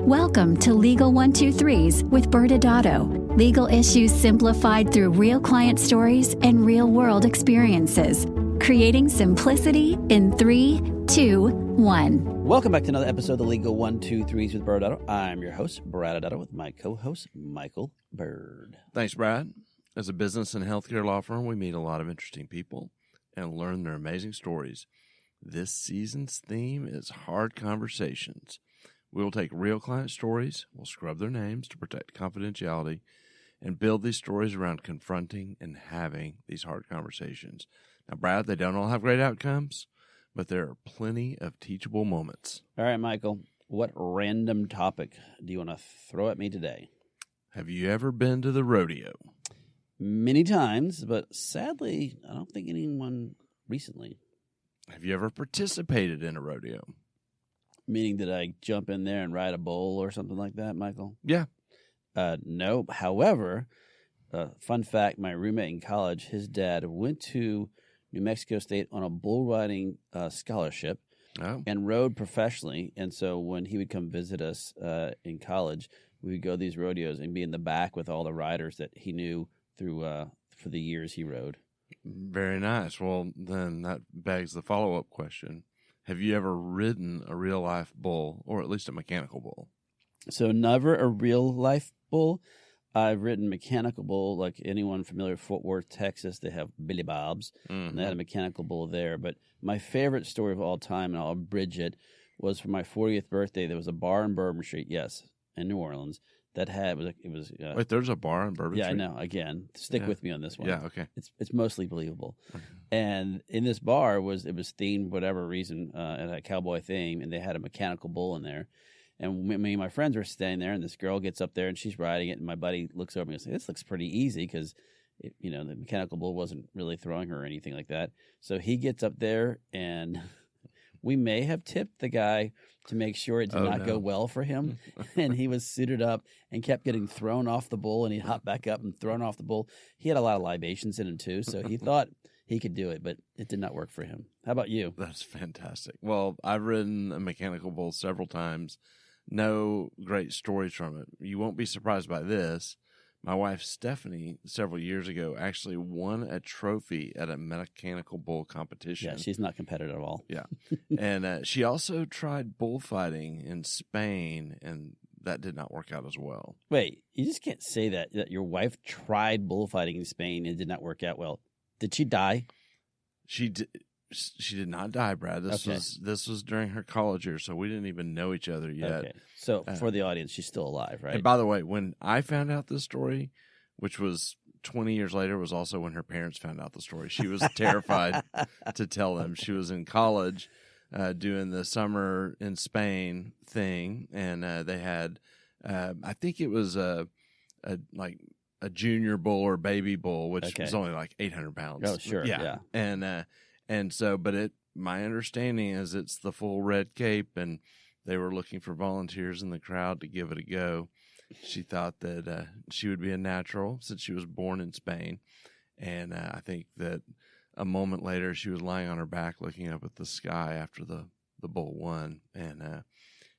Welcome to Legal 123s with ByrdAdatto. Legal issues simplified through real client stories and real-world experiences. Creating simplicity in 3, 2, 1. Welcome back to another episode of the Legal 123s with ByrdAdatto. I'm your host, ByrdAdatto, with my co-host, Michael Byrd. Thanks, Brad. As a business and healthcare law firm, we meet a lot of interesting people and learn their amazing stories. This season's theme is hard conversations. We will take real client stories, we'll scrub their names to protect confidentiality, and build these stories around confronting and having these hard conversations. Now, Brad, they don't all have great outcomes, but there are plenty of teachable moments. All right, Michael, what random topic do you want to throw at me today? Have you ever been to the rodeo? Many times, but sadly, I don't think anyone recently. Have you ever participated in a rodeo? Meaning, did I jump in there and ride a bull or something like that, Michael? Yeah. No. However, fun fact, my roommate in college, his dad went to New Mexico State on a bull riding scholarship and rode professionally. And so when he would come visit us in college, we would go to these rodeos and be in the back with all the riders that he knew through for the years he rode. Very nice. Well, then that begs the follow-up question. Have you ever ridden a real-life bull, or at least a mechanical bull? So never a real-life bull. I've ridden mechanical bull, like anyone familiar with Fort Worth, Texas. They have Billy Bob's, and they had a mechanical bull there. But my favorite story of all time, and I'll abridge it, was for my 40th birthday. There was a bar in Bourbon Street, yes, in New Orleans, that had Wait, there's a bar in Bourbon Street? Yeah, I know. Again, stick with me on this one. Yeah, okay. It's mostly believable. And in this bar it was themed for whatever reason, it had a cowboy theme, and they had a mechanical bull in there. And me and my friends were standing there, and this girl gets up there and she's riding it, and my buddy looks over me and says, "This looks pretty easy," because the mechanical bull wasn't really throwing her or anything like that. So he gets up there, and we may have tipped the guy to make sure it did not go well for him. And he was suited up and kept getting thrown off the bull, and he hopped back up and thrown off the bull. He had a lot of libations in him too, so he thought he could do it, but it did not work for him. How about you? That's fantastic. Well, I've ridden a mechanical bull several times. No great stories from it. You won't be surprised by this. My wife, Stephanie, several years ago, actually won a trophy at a mechanical bull competition. Yeah, she's not competitive at all. Yeah. And she also tried bullfighting in Spain, and that did not work out as well. Wait, you just can't say that your wife tried bullfighting in Spain and did not work out well. Did she die? She did not die, Brad. This was during her college years, so we didn't even know each other yet. Okay. So for the audience, she's still alive, right? And by the way, when I found out this story, which was 20 years later, was also when her parents found out the story. She was terrified to tell them. She was in college doing the summer in Spain thing, and they had, I think it was a junior bull or baby bull, which was only like 800 pounds. Oh, sure. Yeah. And so, but my understanding is it's the full red cape, and they were looking for volunteers in the crowd to give it a go. She thought that she would be a natural since she was born in Spain. And I think that a moment later, she was lying on her back looking up at the sky after the bull won. And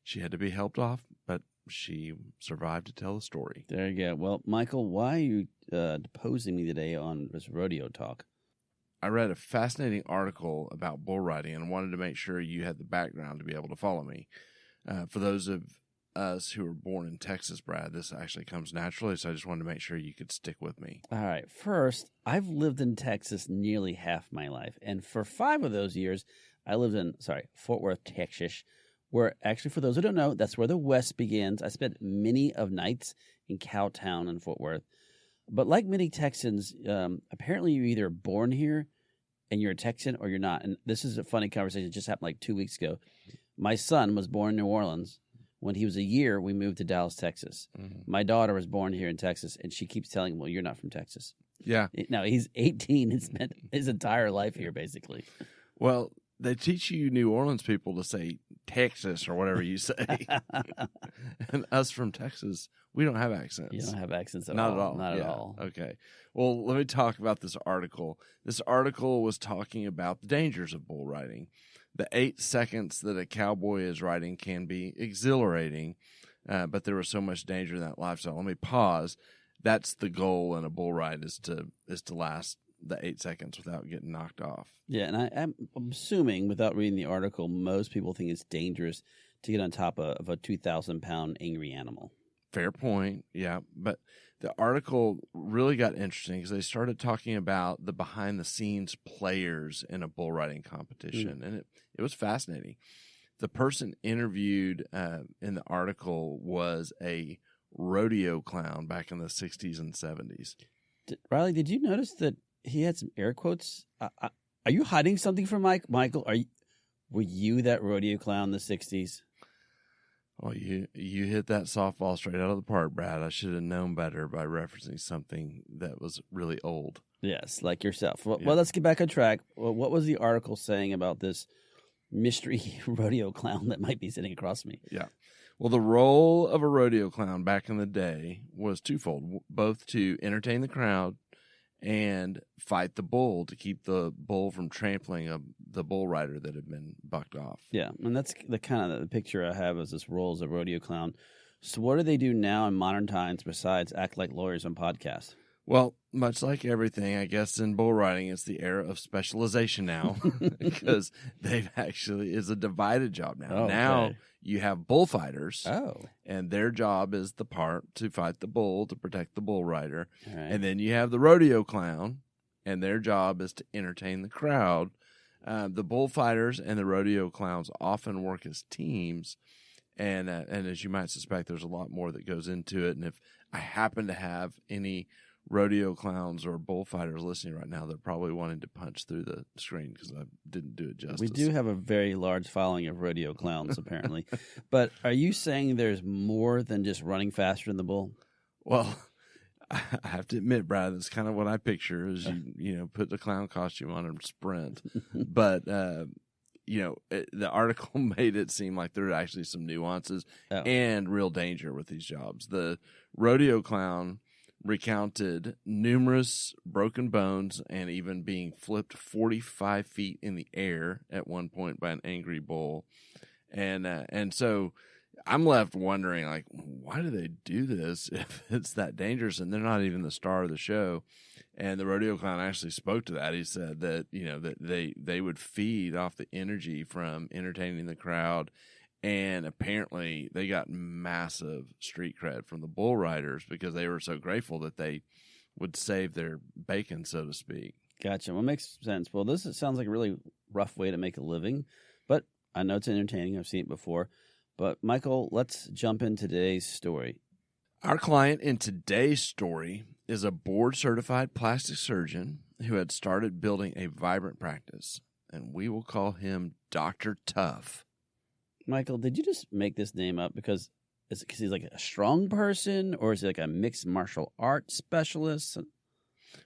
she had to be helped off, but she survived to tell the story. There you go. Well, Michael, why are you deposing me today on this rodeo talk? I read a fascinating article about bull riding and wanted to make sure you had the background to be able to follow me. For those of us who were born in Texas, Brad, this actually comes naturally, so I just wanted to make sure you could stick with me. All right. First, I've lived in Texas nearly half my life, and for 5 of those years, I lived in, Fort Worth, Texas, where actually, for those who don't know, that's where the West begins. I spent many of nights in Cowtown in Fort Worth. But like many Texans, apparently you're either born here and you're a Texan or you're not. And this is a funny conversation. It just happened like 2 weeks ago. My son was born in New Orleans. When he was a year, we moved to Dallas, Texas. Mm-hmm. My daughter was born here in Texas, and she keeps telling him, well, you're not from Texas. Yeah. Now, he's 18 and spent his entire life here, basically. Well, they teach you New Orleans people to say Texas or whatever you say. And us from Texas, we don't have accents. You don't have accents at Not all. Not at all. Not at all. Okay. Well, let me talk about this article. This article was talking about the dangers of bull riding. The 8 seconds that a cowboy is riding can be exhilarating, but there was so much danger in that lifestyle. Let me pause. That's the goal in a bull ride is to last the 8 seconds without getting knocked off. Yeah, and I'm assuming, without reading the article, most people think it's dangerous to get on top of a 2,000-pound angry animal. Fair point, yeah. But the article really got interesting because they started talking about the behind-the-scenes players in a bull riding competition, and it was fascinating. The person interviewed in the article was a rodeo clown back in the 60s and 70s. Riley, did you notice that he had some air quotes? Are you hiding something from Michael? Were you that rodeo clown in the 60s? Well, you hit that softball straight out of the park, Brad. I should have known better by referencing something that was really old. Yes, like yourself. Well, Yeah. well, let's get back on track. Well, what was the article saying about this mystery rodeo clown that might be sitting across me? Yeah. Well, the role of a rodeo clown back in the day was twofold, both to entertain the crowd and fight the bull to keep the bull from trampling the bull rider that had been bucked off. Yeah, and that's the kind of the picture I have as this role as a rodeo clown. So what do they do now in modern times besides act like lawyers on podcasts? Well, much like everything, I guess in bull riding, it's the era of specialization now because they've actually is a divided job now. Oh, now okay. you have bullfighters, Oh, and their job is the part to fight the bull to protect the bull rider. all right. And then you have the rodeo clown, and their job is to entertain the crowd. The bullfighters and the rodeo clowns often work as teams, and as you might suspect, there's a lot more that goes into it. And if I happen to have any rodeo clowns or bullfighters listening right now, they're probably wanting to punch through the screen because I didn't do it justice. We do have a very large following of rodeo clowns, apparently. But are you saying there's more than just running faster than the bull? Well, I have to admit, Brad, that's kind of what I picture is you put the clown costume on and sprint. But, the article made it seem like there are actually some nuances and real danger with these jobs. The rodeo clown recounted numerous broken bones and even being flipped 45 feet in the air at one point by an angry bull. And so I'm left wondering, like, why do they do this if it's that dangerous and they're not even the star of the show? And the rodeo clown actually spoke to that. He said that, that they would feed off the energy from entertaining the crowd. And apparently they got massive street cred from the bull riders because they were so grateful that they would save their bacon, so to speak. Gotcha. Well, makes sense. Well, this sounds like a really rough way to make a living, but I know it's entertaining. I've seen it before. But, Michael, let's jump into today's story. Our client in today's story is a board-certified plastic surgeon who had started building a vibrant practice, and we will call him Dr. Tough. Michael, did you just make this name up because he's like a strong person, or is he like a mixed martial arts specialist?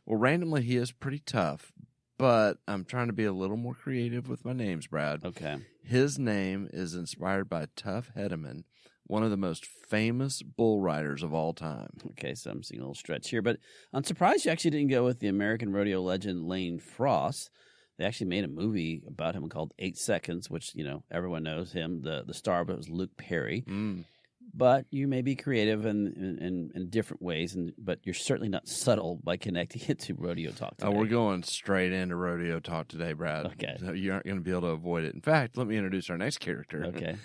Well, randomly, he is pretty tough, but I'm trying to be a little more creative with my names, Brad. Okay. His name is inspired by Tough Hedeman, one of the most famous bull riders of all time. Okay, so I'm seeing a little stretch here, but I'm surprised you actually didn't go with the American rodeo legend Lane Frost. They actually made a movie about him called 8 Seconds, which, everyone knows him. The star of it was Luke Perry. Mm. But you may be creative in different ways, but you're certainly not subtle by connecting it to rodeo talk today. Oh, we're going straight into rodeo talk today, Brad. Okay. So you aren't going to be able to avoid it. In fact, let me introduce our next character. Okay.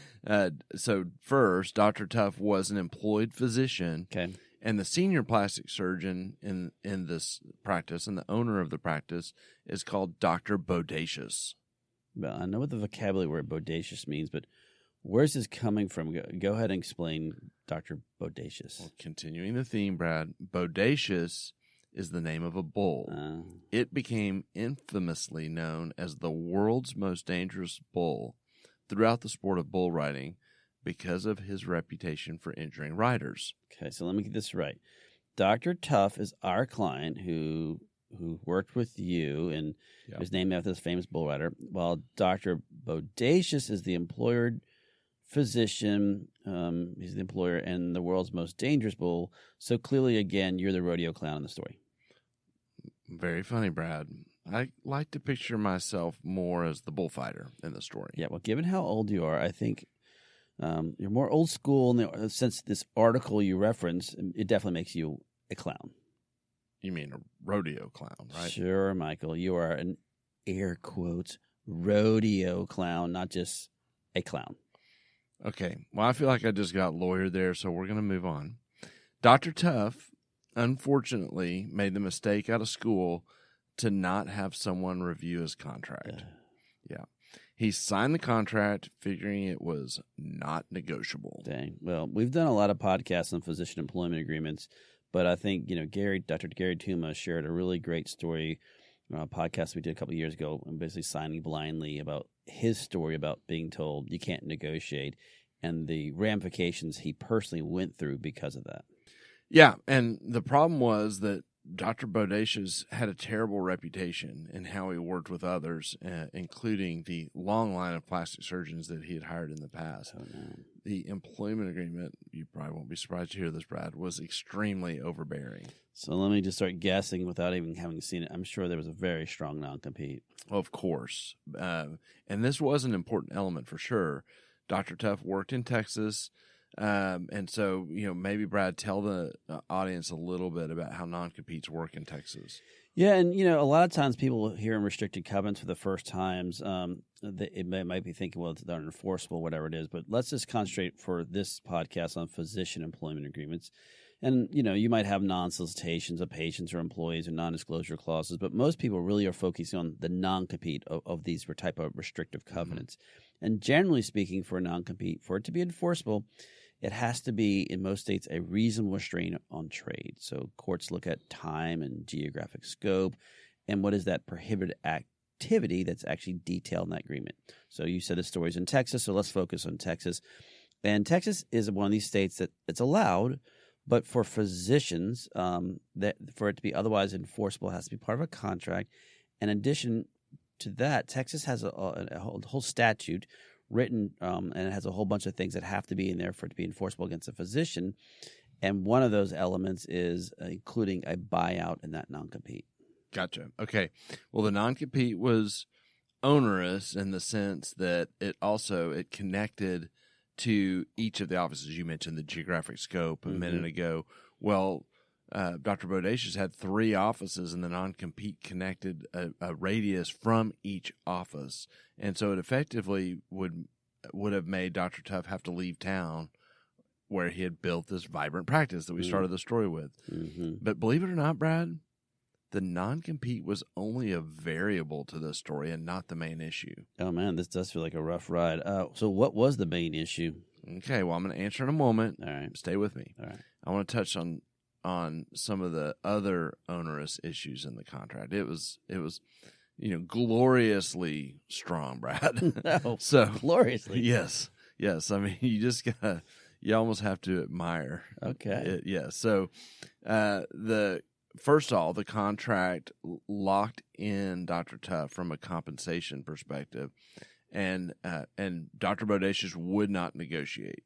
So first, Dr. Tough was an employed physician. Okay. And the senior plastic surgeon in this practice and the owner of the practice is called Dr. Bodacious. Well, I know what the vocabulary word bodacious means, but where's this coming from? Go ahead and explain Dr. Bodacious. Well, continuing the theme, Brad, Bodacious is the name of a bull. It became infamously known as the world's most dangerous bull throughout the sport of bull riding because of his reputation for injuring riders. Okay, so let me get this right. Dr. Tough is our client who worked with you and was named after this famous bull rider, while Dr. Bodacious is the employer physician. He's the employer and the world's most dangerous bull. So clearly, again, you're the rodeo clown in the story. Very funny, Brad. I like to picture myself more as the bullfighter in the story. Yeah, well, given how old you are, I think you're more old school in the sense this article you reference, it definitely makes you a clown. You mean a rodeo clown, right? Sure, Michael. You are an air quotes rodeo clown, not just a clown. Okay. Well, I feel like I just got lawyered there, so we're going to move on. Dr. Tuff, unfortunately, made the mistake out of school to not have someone review his contract. Yeah. He signed the contract figuring it was not negotiable. Dang. Well, we've done a lot of podcasts on physician employment agreements, but I think, Dr. Gary Tuma shared a really great story on a podcast we did a couple of years ago, and basically signing blindly about his story about being told you can't negotiate and the ramifications he personally went through because of that. Yeah, and the problem was that Dr. Bodacious had a terrible reputation in how he worked with others, including the long line of plastic surgeons that he had hired in the past. Oh, no. The employment agreement, you probably won't be surprised to hear this, Brad, was extremely overbearing. So let me just start guessing without even having seen it. I'm sure there was a very strong non-compete. Of course. And this was an important element for sure. Dr. Tuff worked in Texas. And so, maybe Brad, tell the audience a little bit about how non-competes work in Texas. Yeah, and a lot of times people hear in restricted covenants for the first times, it might be thinking, well, they're enforceable, whatever it is. But let's just concentrate for this podcast on physician employment agreements. And you might have non-solicitations of patients or employees or non-disclosure clauses, but most people really are focusing on the non-compete of these type of restrictive covenants. Mm-hmm. And generally speaking, for a non-compete, for it to be enforceable, it has to be, in most states, a reasonable restraint on trade. So courts look at time and geographic scope and what is that prohibited activity that's actually detailed in that agreement. So you said the story's in Texas, so let's focus on Texas. And Texas is one of these states that it's allowed, but for physicians, that for it to be otherwise enforceable, it has to be part of a contract. In addition to that, Texas has a whole statute written, and it has a whole bunch of things that have to be in there for it to be enforceable against a physician. And one of those elements is including a buyout in that non-compete. Gotcha. Okay. Well, the non-compete was onerous in the sense that it connected to each of the offices. You mentioned the geographic scope a minute ago. Well, Dr. Bodacious had 3 offices, and the non-compete connected a radius from each office. And so it effectively would have made Dr. Tuff have to leave town where he had built this vibrant practice that we started the story with. Mm-hmm. But believe it or not, Brad, the non-compete was only a variable to this story and not the main issue. Oh, man, this does feel like a rough ride. So what was the main issue? Okay, well, I'm going to answer in a moment. All right. Stay with me. All right. I want to touch on some of the other onerous issues in the contract. It was gloriously strong, Brad. No, so gloriously. Yes. I mean, you almost have to admire. Okay. Yeah. So, first of all, the contract locked in Dr. Tuff from a compensation perspective. And Dr. Bodacious would not negotiate.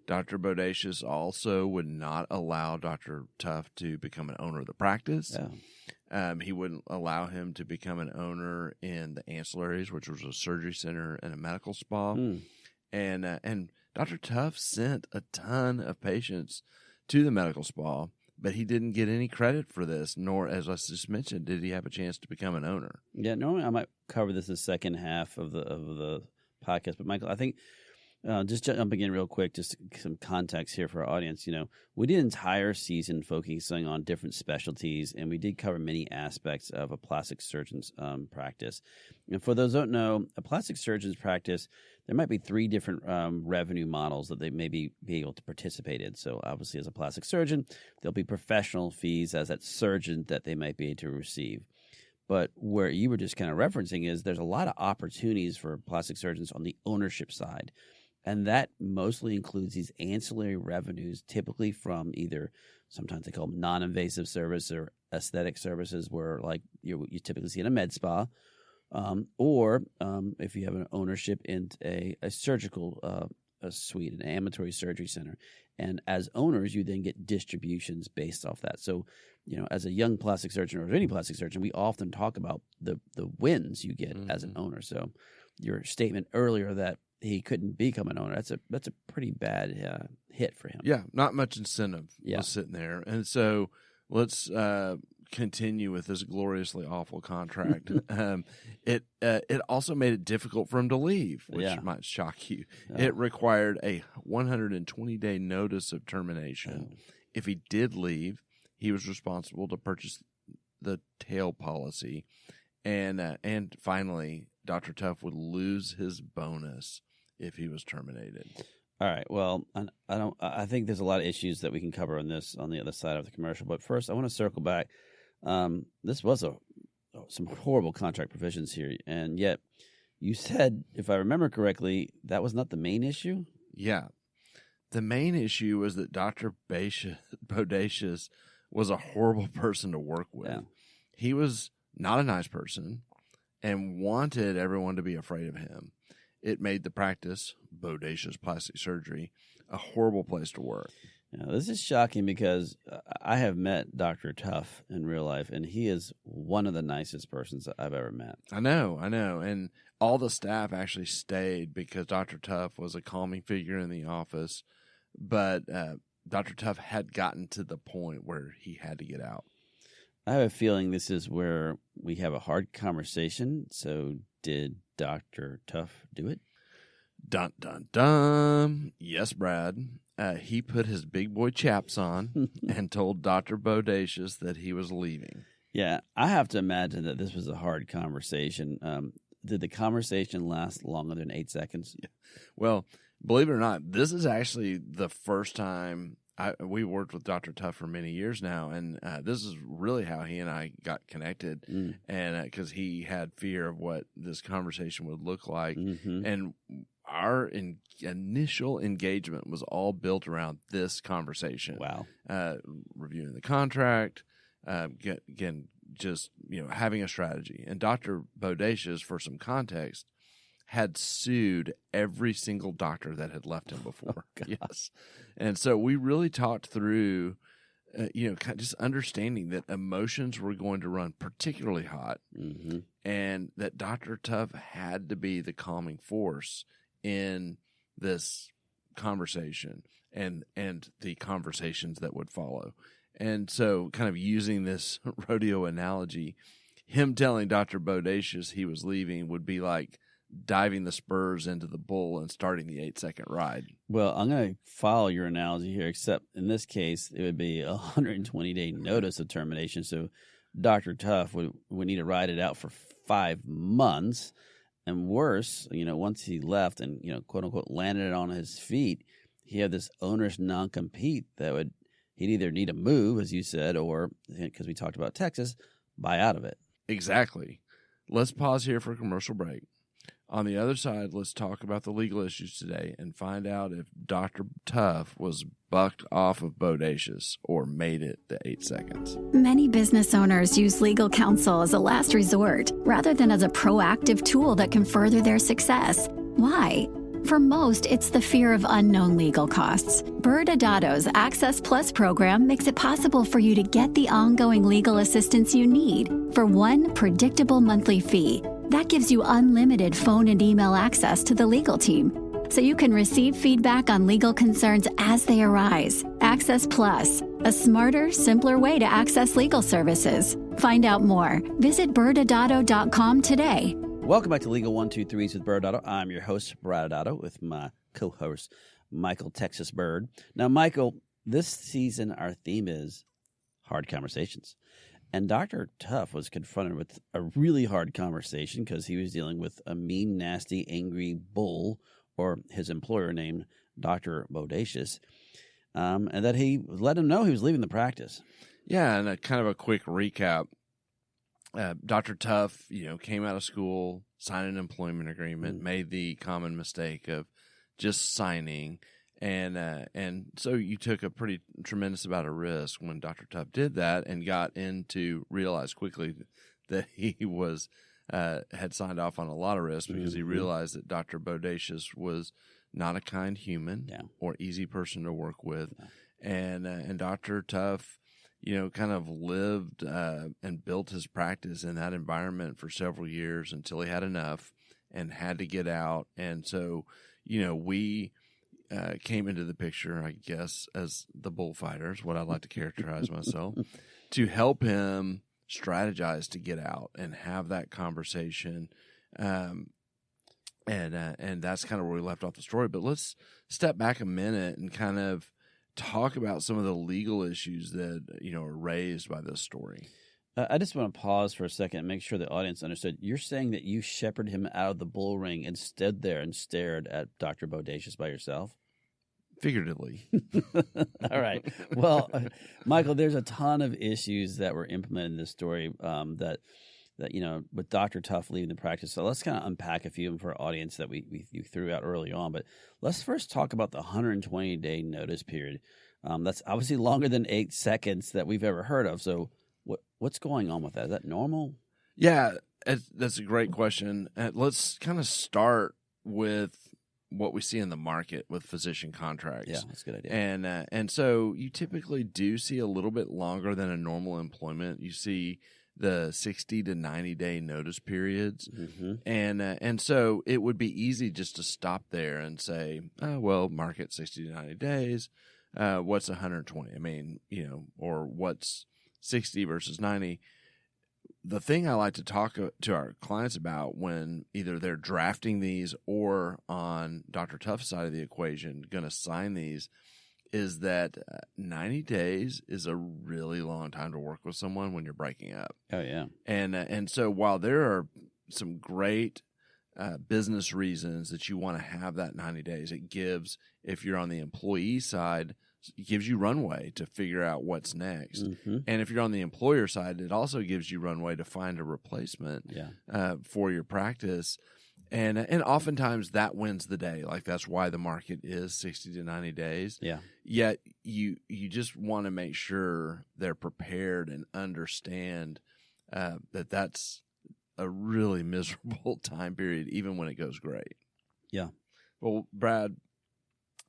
Dr. Bodacious also would not allow Dr. Tuff to become an owner of the practice. Yeah. He wouldn't allow him to become an owner in the ancillaries, which was a surgery center and a medical spa. And Dr. Tuff sent a ton of patients to the medical spa, but he didn't get any credit for this, nor, as I just mentioned, did he have a chance to become an owner. Yeah, normally I might cover this in the second half of the podcast, but Michael, I think just jumping in real quick, just some context here for our audience. We did an entire season focusing on different specialties, and we did cover many aspects of a plastic surgeon's practice. And for those who don't know, a plastic surgeon's practice, there might be 3 different revenue models that they may be able to participate in. So obviously, as a plastic surgeon, there'll be professional fees as that surgeon that they might be able to receive. But where you were just kind of referencing is there's a lot of opportunities for plastic surgeons on the ownership side. And that mostly includes these ancillary revenues, typically from either sometimes they call them non-invasive service or aesthetic services, where like you typically see in a med spa, or if you have an ownership in a surgical a suite, an ambulatory surgery center. And as owners, you then get distributions based off that. So, as a young plastic surgeon or any plastic surgeon, we often talk about the wins you get as an owner. So your statement earlier that he couldn't become an owner. That's a pretty bad hit for him. Yeah, not much incentive Yeah. was sitting there. And so let's continue with this gloriously awful contract. It also made it difficult for him to leave, which might shock you. Yeah. It required a 120-day notice of termination. If he did leave, he was responsible to purchase the tail policy. And finally, Dr. Tough would lose his bonus if he was terminated. All right. Well, I think there's a lot of issues that we can cover on this on the other side of the commercial. But first, I want to circle back. This was some horrible contract provisions here, and yet you said, if I remember correctly, that was not the main issue. Yeah, the main issue was that Dr. Bodacious was a horrible person to work with. Yeah. He was not a nice person and wanted everyone to be afraid of him. It made the practice, Bodacious Plastic Surgery, a horrible place to work. This is shocking because I have met Dr. Tough in real life, and he is one of the nicest persons that I've ever met. I know. And all the staff actually stayed because Dr. Tough was a calming figure in the office. But Dr. Tough had gotten to the point where he had to get out. I have a feeling this is where we have a hard conversation. So did Dr. Tough do it? Dun, dun, dun. Yes, Brad. He put his big boy chaps on and told Dr. Bodacious that he was leaving. Yeah, I have to imagine that this was a hard conversation. Did the conversation last longer than 8 seconds? Yeah. Well, believe it or not, this is actually the first time we worked with Dr. Tough for many years now, and this is really how he and I got connected, and because he had fear of what this conversation would look like, and our initial engagement was all built around this conversation. Wow. Reviewing the contract, again, just having a strategy. And Dr. Bodacious, for some context, had sued every single doctor that had left him before. Oh, yes. And so we really talked through, just understanding that emotions were going to run particularly hot, and that Dr. Tough had to be the calming force in this conversation and the conversations that would follow. And so kind of using this rodeo analogy, him telling Dr. Bodacious he was leaving would be like diving the spurs into the bull and starting the 8-second ride. Well, I'm going to follow your analogy here, except in this case, it would be a 120-day notice of termination. So Dr. Tough would need to ride it out for 5 months. And worse, once he left and, quote unquote, landed it on his feet, he had this owner's non-compete that he'd either need to move, as you said, or, because we talked about Texas, buy out of it. Exactly. Let's pause here for a commercial break. On the other side, let's talk about the legal issues today and find out if Dr. Tough was bucked off of Bodacious or made it the 8 seconds. Many business owners use legal counsel as a last resort rather than as a proactive tool that can further their success. Why? For most, it's the fear of unknown legal costs. ByrdAdatto's Access Plus program makes it possible for you to get the ongoing legal assistance you need for one predictable monthly fee. That gives you unlimited phone and email access to the legal team, so you can receive feedback on legal concerns as they arise. Access Plus, a smarter, simpler way to access legal services. Find out more. Visit ByrdAdatto.com today. Welcome back to Legal 123s with ByrdAdatto. I'm your host, ByrdAdatto, with my co-host, Michael Texas Byrd. Now, Michael, this season our theme is hard conversations. And Dr. Tough was confronted with a really hard conversation because he was dealing with a mean, nasty, angry bull, or his employer named Dr. Bodacious, and that he let him know he was leaving the practice. Yeah, and a kind of a quick recap. Dr. Tough, came out of school, signed an employment agreement, made the common mistake of just signing. And so you took a pretty tremendous amount of risk when Dr. Tough did that and got into realize quickly that he was had signed off on a lot of risk because he realized that Dr. Bodacious was not a kind human or easy person to work with. And Dr. Tough, kind of lived and built his practice in that environment for several years until he had enough and had to get out. And so, we came into the picture, I guess, as the bullfighters, what I like to characterize myself, to help him strategize to get out and have that conversation. And that's kind of where we left off the story. But let's step back a minute and kind of talk about some of the legal issues that, are raised by this story. I just want to pause for a second and make sure the audience understood. You're saying that you shepherded him out of the bull ring and stood there and stared at Dr. Bodacious by yourself? Figuratively. All right. Well, Michael, there's a ton of issues that were implemented in this story that with Dr. Tuff leaving the practice. So let's kind of unpack a few of them for our audience that we threw out early on. But let's first talk about the 120-day notice period. That's obviously longer than 8 seconds that we've ever heard of. So what's going on with that? Is that normal? Yeah, that's a great question. Let's kind of start with what we see in the market with physician contracts. Yeah, that's a good idea. And so you typically do see a little bit longer than a normal employment. You see the 60 to 90-day notice periods. Mm-hmm. And so it would be easy just to stop there and say, market 60 to 90 days. What's 120? I mean, or what's 60 versus 90? The thing I like to talk to our clients about when either they're drafting these or on Dr. Tuff's side of the equation going to sign these is that 90 days is a really long time to work with someone when you're breaking up. Oh, yeah. And so while there are some great business reasons that you want to have that 90 days, it gives, if you're on the employee side, it gives you runway to figure out what's next. Mm-hmm. And if you're on the employer side, it also gives you runway to find a replacement for your practice. And oftentimes that wins the day. Like that's why the market is 60 to 90 days. Yeah. Yet you just want to make sure they're prepared and understand that that's a really miserable time period, even when it goes great. Yeah. Well, Brad,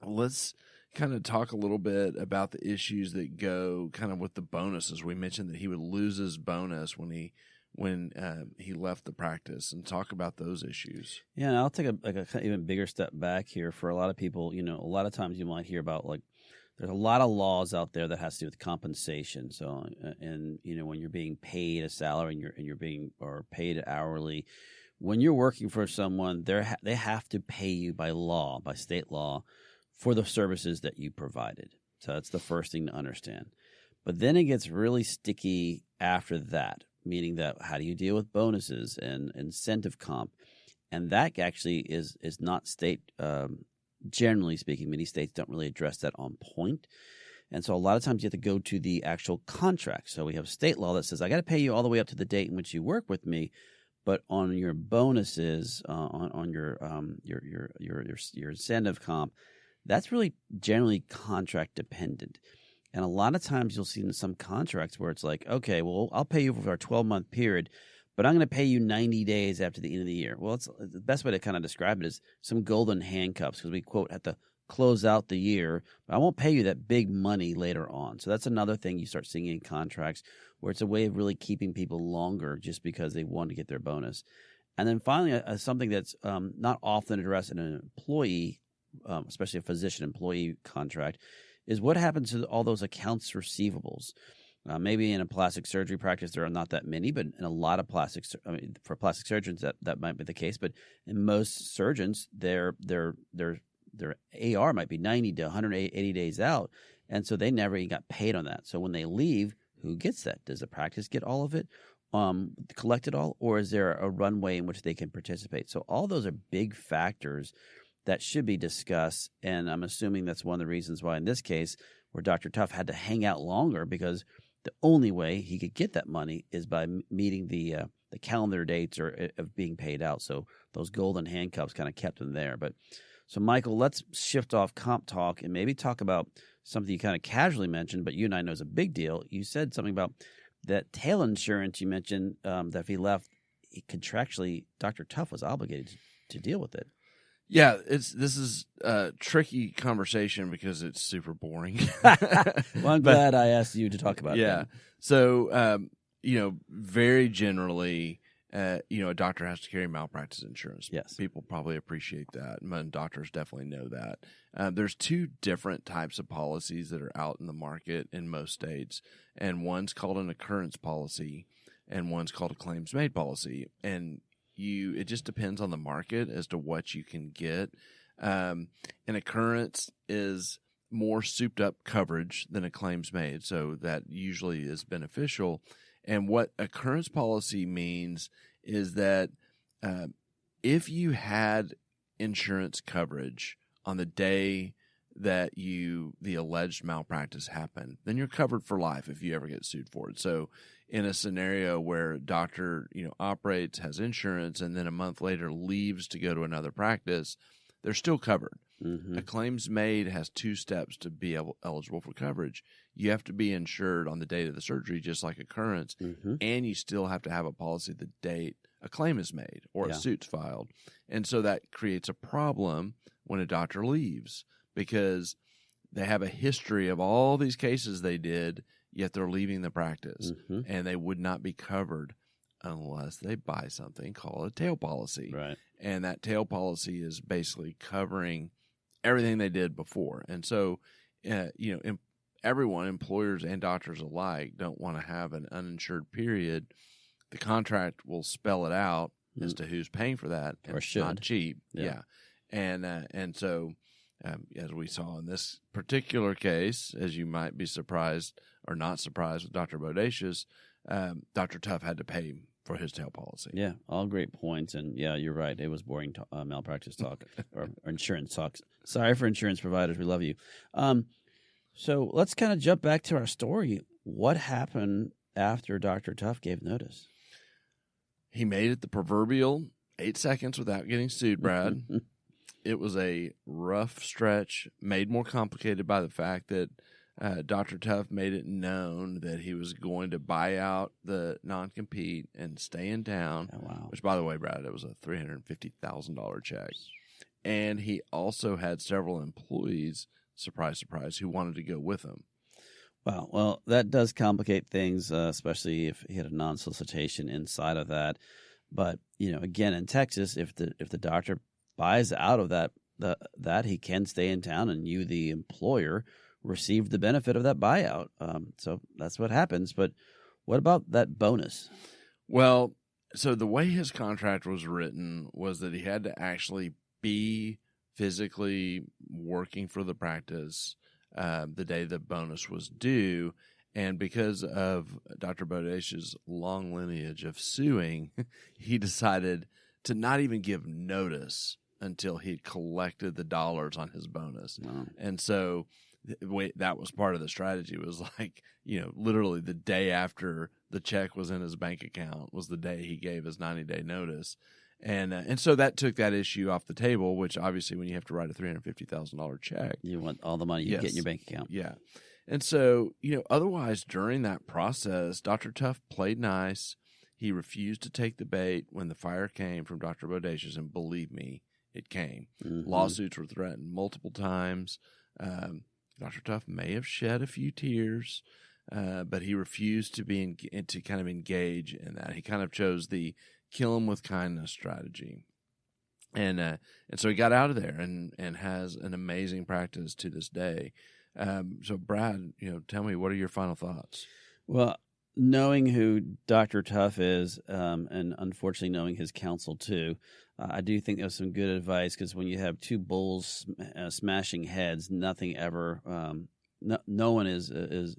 let's kind of talk a little bit about the issues that go kind of with the bonuses. We mentioned that he would lose his bonus when he left the practice, and talk about those issues. Yeah, and I'll take a even bigger step back here. For a lot of people, a lot of times you might hear about there's a lot of laws out there that has to do with compensation. So, and when you're being paid a salary and you're being or paid hourly, when you're working for someone, they have to pay you by law, by state law, for the services that you provided. So that's the first thing to understand. But then it gets really sticky after that, meaning that how do you deal with bonuses and incentive comp? And that actually is not state, generally speaking, many states don't really address that on point. And so a lot of times you have to go to the actual contract. So we have state law that says, I got to pay you all the way up to the date in which you work with me. But on your bonuses, on your incentive comp, that's really generally contract dependent. And a lot of times you'll see in some contracts where it's like, okay, well, I'll pay you for our 12-month period, but I'm going to pay you 90 days after the end of the year. Well, it's the best way to kind of describe it is some golden handcuffs, because we, quote, have to close out the year, but I won't pay you that big money later on. So that's another thing you start seeing in contracts where it's a way of really keeping people longer just because they want to get their bonus. And then finally, something that's not often addressed in an employee, especially a physician-employee contract, is what happens to all those accounts receivables. Maybe in a plastic surgery practice there are not that many, but in a lot of for plastic surgeons that might be the case. But in most surgeons, their AR might be 90 to 180 days out, and so they never even got paid on that. So when they leave, who gets that? Does the practice get all of it, collect it all, or is there a runway in which they can participate? So all those are big factors that should be discussed, and I'm assuming that's one of the reasons why in this case where Dr. Tuff had to hang out longer, because the only way he could get that money is by meeting the calendar dates of being paid out. So those golden handcuffs kind of kept him there. But so, Michael, let's shift off comp talk and maybe talk about something you kind of casually mentioned, but you and I know is a big deal. You said something about that tail insurance you mentioned, that if he left, contractually Dr. Tuff was obligated to deal with it. Yeah, this is a tricky conversation because it's super boring. Well, I'm glad I asked you to talk about it. Yeah. So, very generally, a doctor has to carry malpractice insurance. Yes. People probably appreciate that. And doctors definitely know that. There's two different types of policies that are out in the market in most states, and one's called an occurrence policy, and one's called a claims made policy. And it just depends on the market as to what you can get. An occurrence is more souped up coverage than a claims made, so that usually is beneficial. And what occurrence policy means is that if you had insurance coverage on the day that the alleged malpractice happened, then you're covered for life if you ever get sued for it. So in a scenario where a doctor, operates, has insurance, and then a month later leaves to go to another practice, they're still covered. Mm-hmm. A claims made has two steps to be eligible for coverage. You have to be insured on the date of the surgery, just like occurrence, Mm-hmm. and you still have to have a policy the date a claim is made or a suit's filed. And so that creates a problem when a doctor leaves, because they have a history of all these cases they did, yet they're leaving the practice, Mm-hmm. and they would not be covered unless they buy something called a tail policy. Right. And that tail policy is basically covering everything they did before. And so, everyone, employers and doctors alike, don't want to have an uninsured period. The contract will spell it out as to who's paying for that. And Or it's should. not cheap. Yeah. And so, as we saw in this particular case, as you might be surprised or not surprised with Dr. Bodacious, Dr. Tuff had to pay for his tail policy. Yeah, all great points. And yeah, you're right. It was boring malpractice talk or insurance talk. Sorry for insurance providers. We love you. So let's kind of jump back to our story. What happened after Dr. Tuff gave notice? He made it the proverbial 8 seconds without getting sued, Brad. It was a rough stretch, made more complicated by the fact that Dr. Tuff made it known that he was going to buy out the non-compete and stay in town. Oh, wow. Which, by the way, Brad, it was a $350,000 check. And he also had several employees, surprise, surprise, who wanted to go with him. Wow. Well, that does complicate things, especially if he had a non-solicitation inside of that. But, again, in Texas, if the doctor buys out of that he can stay in town, and you, the employer, receive the benefit of that buyout. So that's what happens. But what about that bonus? Well, so the way his contract was written was that he had to actually be physically working for the practice the day the bonus was due. And because of Dr. Bodacious's long lineage of suing, he decided to not even give notice until he'd collected the dollars on his bonus. Wow. And so that was part of the strategy, was like, literally the day after the check was in his bank account was the day he gave his 90-day notice. And so that took that issue off the table, which obviously when you have to write a $350,000 check, You want all the money you get in your bank account. yeah. And so, otherwise during that process, Dr. Tuff played nice. He refused to take the bait when the fire came from Dr. Bodacious, and believe me, it came. Mm-hmm. Lawsuits were threatened multiple times. Dr. Tuff may have shed a few tears, but he refused to kind of engage in that. He kind of chose the kill him with kindness strategy. And so he got out of there and has an amazing practice to this day. So Brad, tell me, what are your final thoughts? Well, knowing who Dr. Tuff is, and unfortunately knowing his counsel too, I do think that was some good advice, because when you have two bulls smashing heads, nothing ever, no one is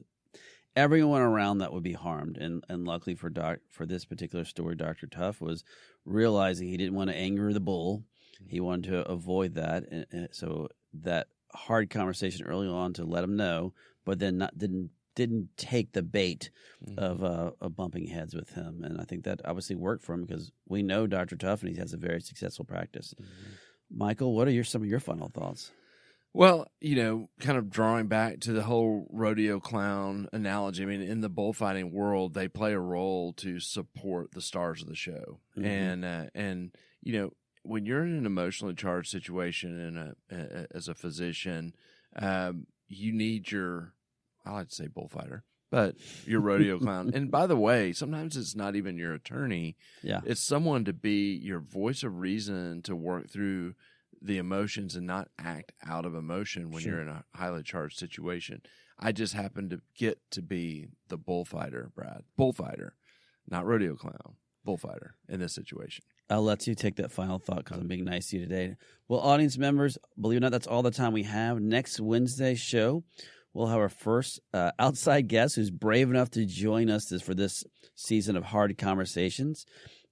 everyone around that would be harmed. And luckily for this particular story, Dr. Tuff was realizing he didn't want to anger the bull. He wanted to avoid that. And so that hard conversation early on to let him know, but then didn't take the bait of bumping heads with him. And I think that obviously worked for him, because we know Dr. Tuff and he has a very successful practice. Mm-hmm. Michael, what are some of your final thoughts? Well, kind of drawing back to the whole rodeo clown analogy. I mean, in the bullfighting world, they play a role to support the stars of the show. Mm-hmm. And when you're in an emotionally charged situation as a physician, you need I like to say bullfighter, But your rodeo clown. And by the way, sometimes it's not even your attorney. Yeah. It's someone to be your voice of reason to work through the emotions and not act out of emotion when you're in a highly charged situation. I just happen to get to be the bullfighter, Brad. Bullfighter, not rodeo clown. Bullfighter in this situation. I'll let you take that final thought because I'm being nice to you today. Well, audience members, believe it or not, that's all the time we have. Next Wednesday's show, we'll have our first outside guest who's brave enough to join us for this season of Hard Conversations.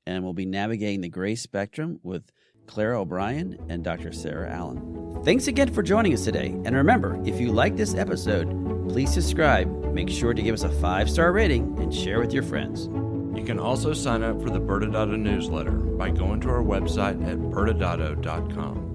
And we'll be navigating the gray spectrum with Clara O'Brien and Dr. Sarah Allen. Thanks again for joining us today. And remember, if you like this episode, please subscribe, make sure to give us a 5-star rating, and share with your friends. You can also sign up for the ByrdAdatto newsletter by going to our website at ByrdAdatto.com.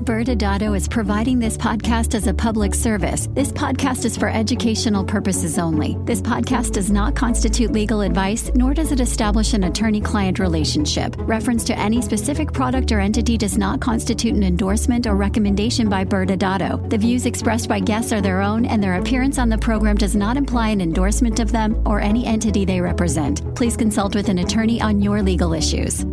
ByrdAdatto is providing this podcast as a public service. This podcast is for educational purposes only. This podcast does not constitute legal advice, nor does it establish an attorney-client relationship. Reference to any specific product or entity does not constitute an endorsement or recommendation by ByrdAdatto. The views expressed by guests are their own, and their appearance on the program does not imply an endorsement of them or any entity they represent. Please consult with an attorney on your legal issues.